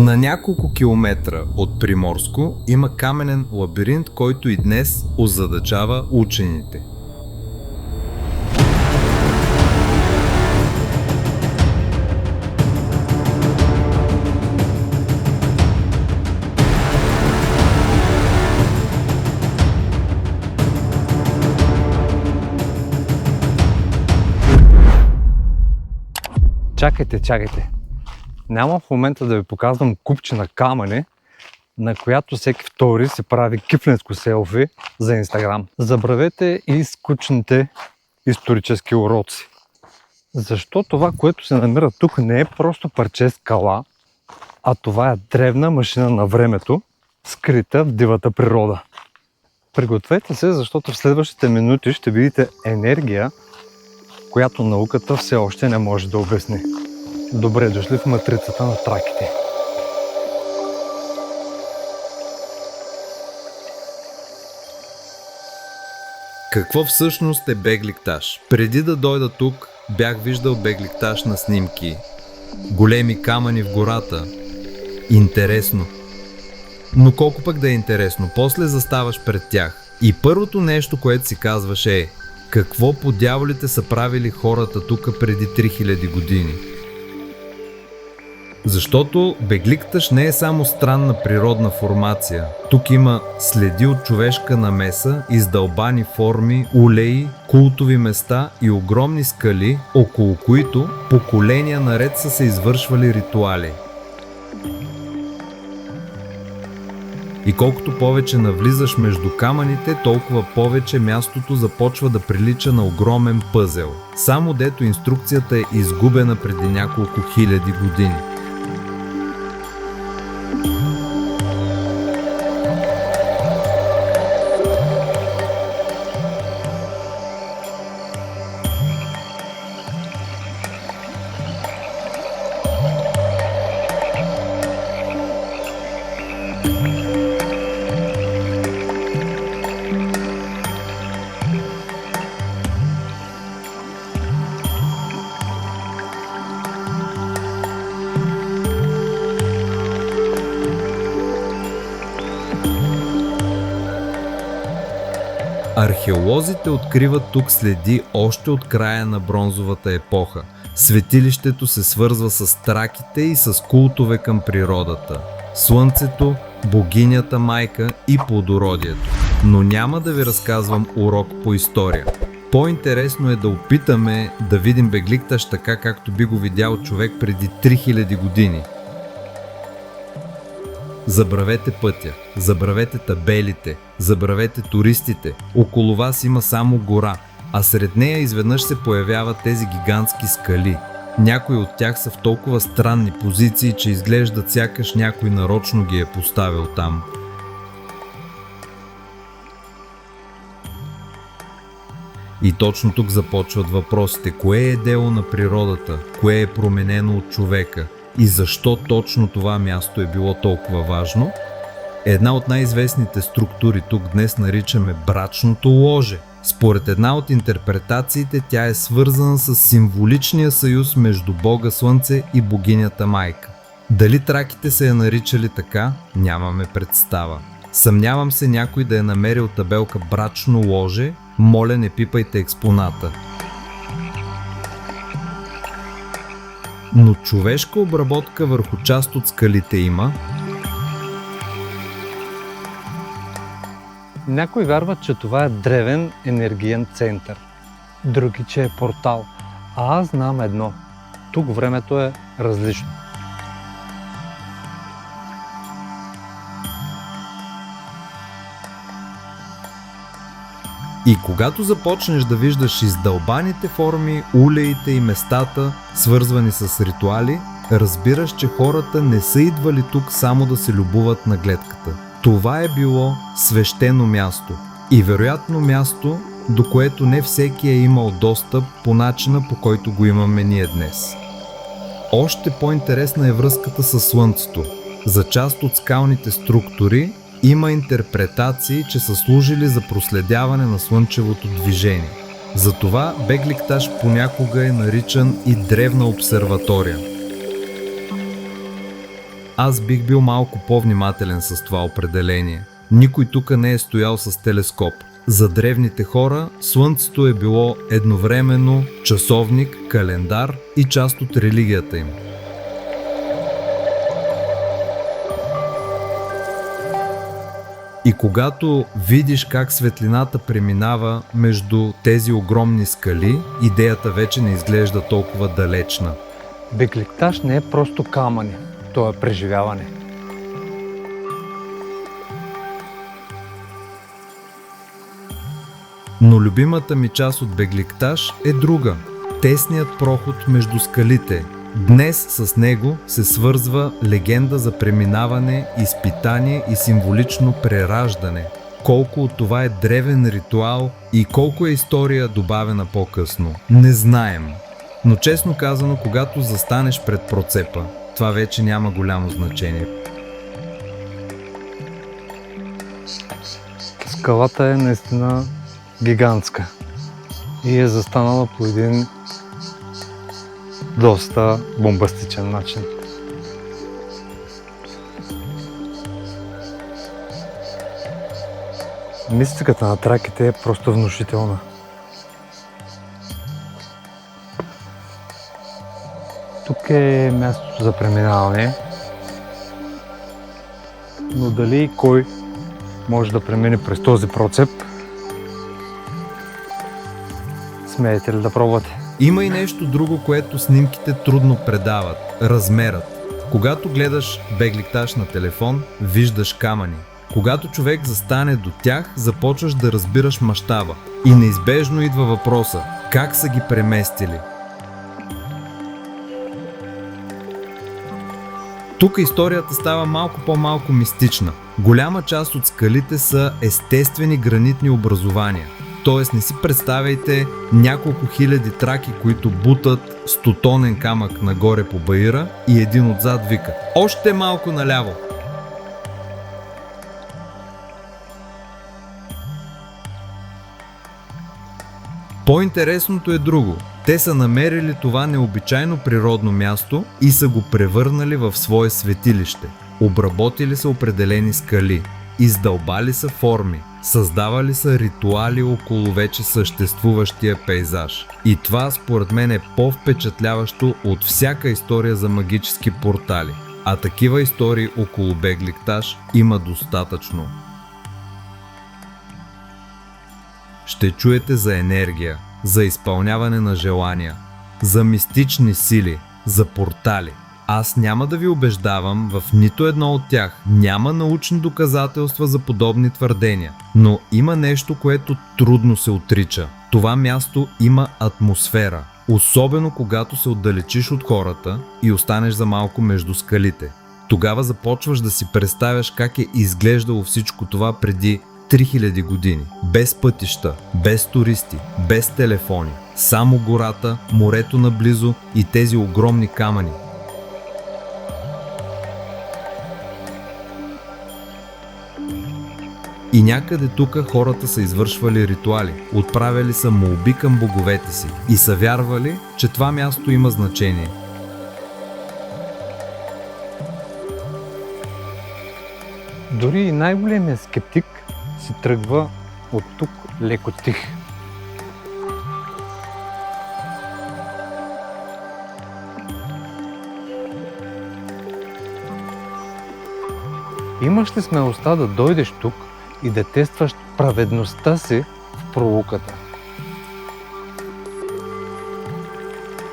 На няколко километра от Приморско има каменен лабиринт, който и днес озадачава учените. Чакайте. Няма в момента да ви показвам купчина камъни, на която всеки втори се прави кифленско селфи за Инстаграм. Забравете и скучните исторически уроци. Защо това, което се намира тук, не е просто парче скала, а това е древна машина на времето, скрита в дивата природа. Пригответе се, защото в следващите минути ще видите енергия, която науката все още не може да обясни. Добре дошли в матрицата на траките. Какво всъщност е Бегликташ? Преди да дойда тук, бях виждал Бегликташ на снимки. Големи камъни в гората. Интересно. Но колко пък да е интересно, после заставаш пред тях. И първото нещо, което си казваш е: какво по дяволите са правили хората тук преди 3000 години? Защото Бегликташ не е само странна природна формация. Тук има следи от човешка намеса, издълбани форми, улеи, култови места и огромни скали, около които поколения наред са се извършвали ритуали. И колкото повече навлизаш между камъните, толкова повече мястото започва да прилича на огромен пъзел. Само дето инструкцията е изгубена преди няколко хиляди години. Археолозите откриват тук следи още от края на бронзовата епоха. Светилището се свързва с траките и с култове към природата. Слънцето, богинята майка и плодородието. Но няма да ви разказвам урок по история. По-интересно е да опитаме да видим Бегликташ така, както би го видял човек преди 3000 години. Забравете пътя, забравете табелите, забравете туристите. Около вас има само гора, а сред нея изведнъж се появяват тези гигантски скали. Някои от тях са в толкова странни позиции, че изглеждат сякаш някой нарочно ги е поставил там. И точно тук започват въпросите: кое е дело на природата, кое е променено от човека? И защо точно това място е било толкова важно? Една от най-известните структури тук днес наричаме брачното ложе. Според една от интерпретациите тя е свързана с символичния съюз между Бога Слънце и богинята майка. Дали траките се я наричали така, нямаме представа. Съмнявам се някой да е намерил табелка брачно ложе, моля не пипайте експоната. Но човешка обработка върху част от скалите има. Някои вярват, че това е древен енергиен център, други, че е портал. А аз знам едно: тук времето е различно. И когато започнеш да виждаш издълбаните форми, улеите и местата, свързвани с ритуали, разбираш, че хората не са идвали тук само да се любуват на гледката. Това е било свещено място и вероятно място, до което не всеки е имал достъп по начина, по който го имаме ние днес. Още по-интересна е връзката с Слънцето. За част от скалните структури има интерпретации, че са служили за проследяване на слънчевото движение. Затова Бегликташ понякога е наричан и древна обсерватория. Аз бих бил малко по-внимателен с това определение. Никой тук не е стоял с телескоп. За древните хора Слънцето е било едновременно часовник, календар и част от религията им. И когато видиш как светлината преминава между тези огромни скали, идеята вече не изглежда толкова далечна. Бегликташ не е просто камъни, то е преживяване. Но любимата ми част от Бегликташ е друга – тесният проход между скалите. Днес с него се свързва легенда за преминаване, изпитание и символично прераждане. Колко от това е древен ритуал и колко е история добавена по-късно, не знаем. Но честно казано, когато застанеш пред процепа, това вече няма голямо значение. Скалата е наистина гигантска и е застанала по един доста бомбастичен начин. Мистиката на траките е просто внушителна. Тук е мястото за преминаване, но дали и кой може да премине през този процеп, смеете ли да пробвате? Има и нещо друго, което снимките трудно предават – размерът. Когато гледаш Бегликташ на телефон, виждаш камъни. Когато човек застане до тях, започваш да разбираш мащаба. И неизбежно идва въпроса – как са ги преместили? Тук историята става малко по-малко мистична. Голяма част от скалите са естествени гранитни образования. Тоест не си представяйте няколко хиляди траки, които бутат 100-тонен камък нагоре по баира и един отзад вика: още малко наляво! По-интересното е друго. Те са намерили това необичайно природно място и са го превърнали в свое светилище. Обработили са определени скали, издълбали са форми, създавали са ритуали около вече съществуващия пейзаж. И това според мен е по-впечатляващо от всяка история за магически портали. А такива истории около Бегликташ има достатъчно. Ще чуете за енергия, за изпълняване на желания, за мистични сили, за портали. Аз няма да ви убеждавам в нито едно от тях. Няма научни доказателства за подобни твърдения. Но има нещо, което трудно се отрича. Това място има атмосфера. Особено когато се отдалечиш от хората и останеш за малко между скалите. Тогава започваш да си представяш как е изглеждало всичко това преди 3000 години. Без пътища, без туристи, без телефони. Само гората, морето наблизо и тези огромни камъни. И някъде тук хората са извършвали ритуали, отправяли са молби към боговете си и са вярвали, че това място има значение. Дори и най-големият скептик си тръгва от тук леко тих. Имаш ли смелостта да дойдеш тук и да тестваш праведността си в пролуката?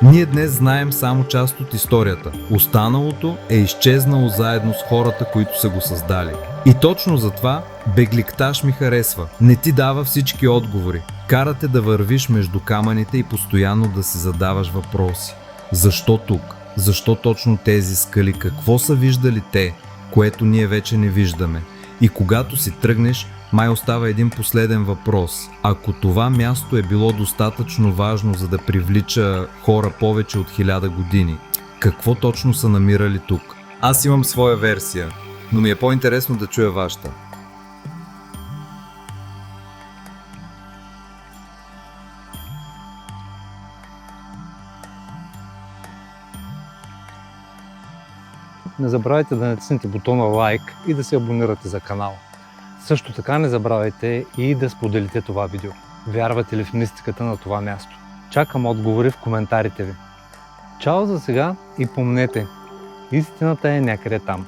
Ние днес знаем само част от историята. Останалото е изчезнало заедно с хората, които са го създали. И точно затова Бегликташ ми харесва. Не ти дава всички отговори. Карате да вървиш между камъните и постоянно да си задаваш въпроси. Защо тук? Защо точно тези скали? Какво са виждали те, което ние вече не виждаме? И когато си тръгнеш, май остава един последен въпрос. Ако това място е било достатъчно важно, за да привлича хора повече от 1000 години, какво точно са намирали тук? Аз имам своя версия, но ми е по-интересно да чуя вашата. не забравяйте да натиснете бутона лайк и да се абонирате за канала. Също така не забравяйте и да споделите това видео. Вярвате ли в мистиката на това място? Чакам отговори в коментарите ви. Чао за сега и помнете, истината е някъде там.